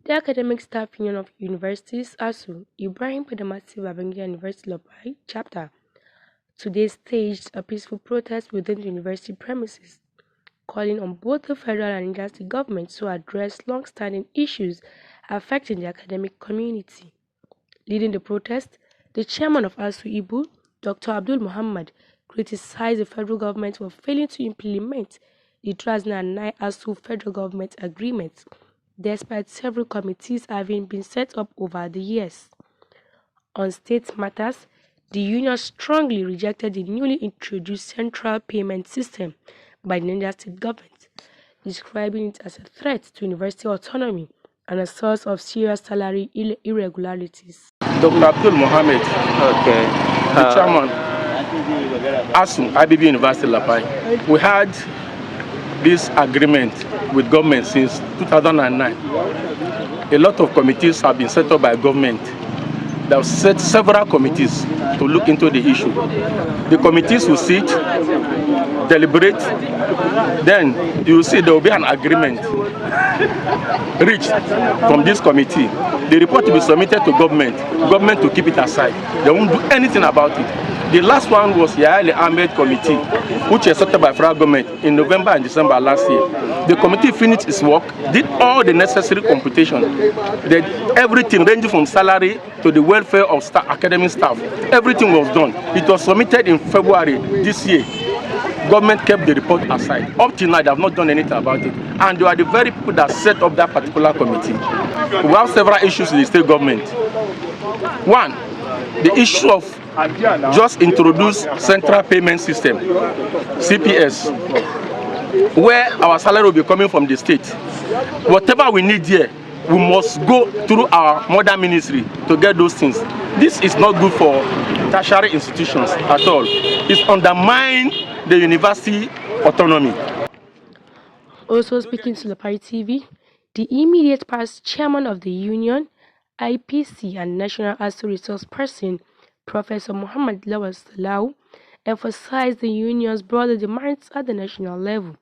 The Academic Staff Union of Universities, ASUU, Ibrahim Pedamasi Babangida University Lopai, chapter, today staged a peaceful protest within the university premises, calling on both the federal and university governments to address long-standing issues affecting the academic community. Leading the protest, the chairman of ASUU IBBUL, Dr. Abdul Muhammad, criticized the federal government for failing to implement the 2009 ASUU federal government agreement, despite several committees having been set up over the years. On state matters, the union strongly rejected the newly introduced central payment system by the Nigeria state government, describing it as a threat to university autonomy and a source of serious salary irregularities. Dr. Abdul Mohammed, the chairman, ASUU, IBBUL University Lapai. We had this agreement with government since 2009. A lot of committees have been set up by government. They have set several committees to look into the issue. The committees will sit, deliberate, then you will see there will be an agreement reached from this committee. The report will be submitted to government to keep it aside. They won't do anything about it. The last one was Yahya Ahmed Committee, which was set up by federal government in November and December last year. The committee finished its work, did all the necessary computation, did everything ranging from salary to the welfare of staff, academic staff. Everything was done. It was submitted in February this year. Government kept the report aside. Up till now, they have not done anything about it. And they are the very people that set up that particular committee. We have several issues in the state government. One, the issue of just introduce central payment system, CPS, where our salary will be coming from the state. Whatever we need here, we must go through our mother ministry to get those things. This is not good for tertiary institutions at all. It undermines the university autonomy. Also speaking to Lopai TV, the immediate past chairman of the union, IPC and National ASUU Resource Person, Professor Muhammad Lawal Salau, emphasized the union's broader demands at the national level.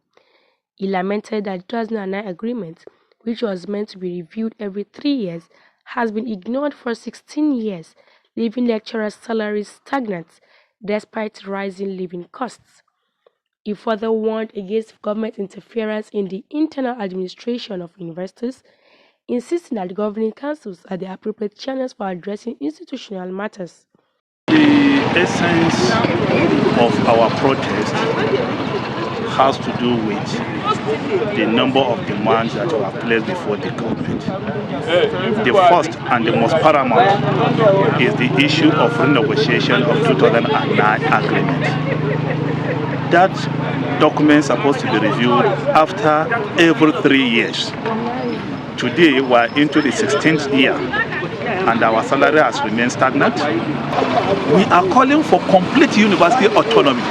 He lamented that the 2009 agreement, which was meant to be reviewed every 3 years, has been ignored for 16 years, leaving lecturers' salaries stagnant despite rising living costs. He further warned against government interference in the internal administration of universities, insisting that the governing councils are the appropriate channels for addressing institutional matters. The essence of our protest has to do with the number of demands that were placed before the government. The first and the most paramount is the issue of renegotiation of 2009 agreement. That document is supposed to be reviewed after every 3 years. Today we are into the 16th year and our salary has remained stagnant. We are calling for complete university autonomy.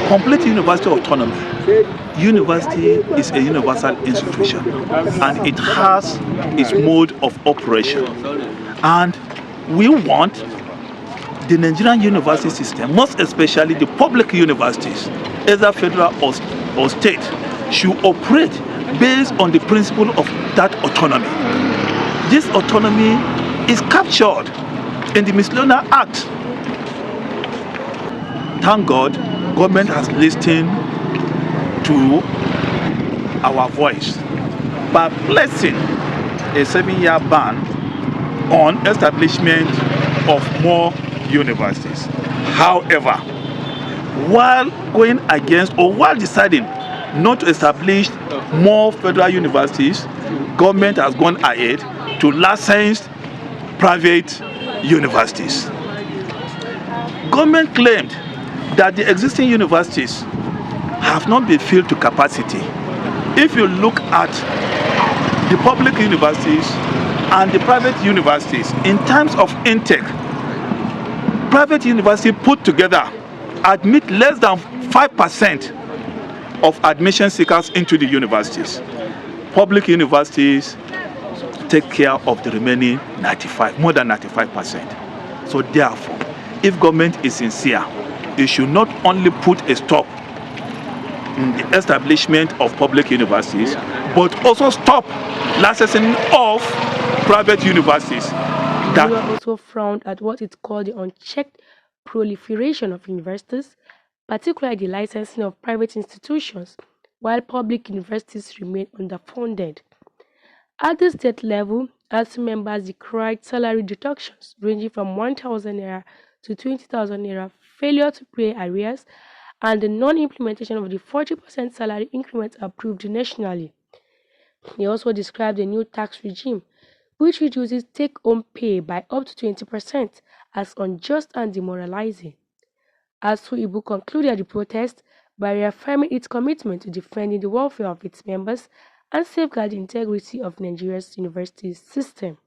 Complete university autonomy. University is a universal institution and it has its mode of operation. And we want the Nigerian university system, most especially the public universities, either federal or state, should operate based on the principle of that autonomy. This autonomy is captured in the Miscellaneous Act. Thank God, government has listened to our voice by placing a 7-year ban on establishment of more universities. However, while going against or while deciding not to establish more federal universities, government has gone ahead to license private universities. Government claimed that the existing universities have not been filled to capacity. If you look at the public universities and the private universities, in terms of intake, private universities put together admit less than 5% of admission seekers into the universities. Public universities take care of the remaining 95, more than 95%. So therefore, if government is sincere, it should not only put a stop in the establishment of public universities, but also stop licensing of private universities. The union also frowned at what it called the unchecked proliferation of universities, particularly the licensing of private institutions, while public universities remain underfunded. At the state level, ASUU members decried salary deductions ranging from 1,000 naira to 20,000 naira, failure to pay arrears, and the non-implementation of the 40% salary increment approved nationally. He also described the new tax regime, which reduces take-home pay by up to 20%, as unjust and demoralizing. ASUU IBBUL concluded the protest by reaffirming its commitment to defending the welfare of its members and safeguard the integrity of Nigeria's university system.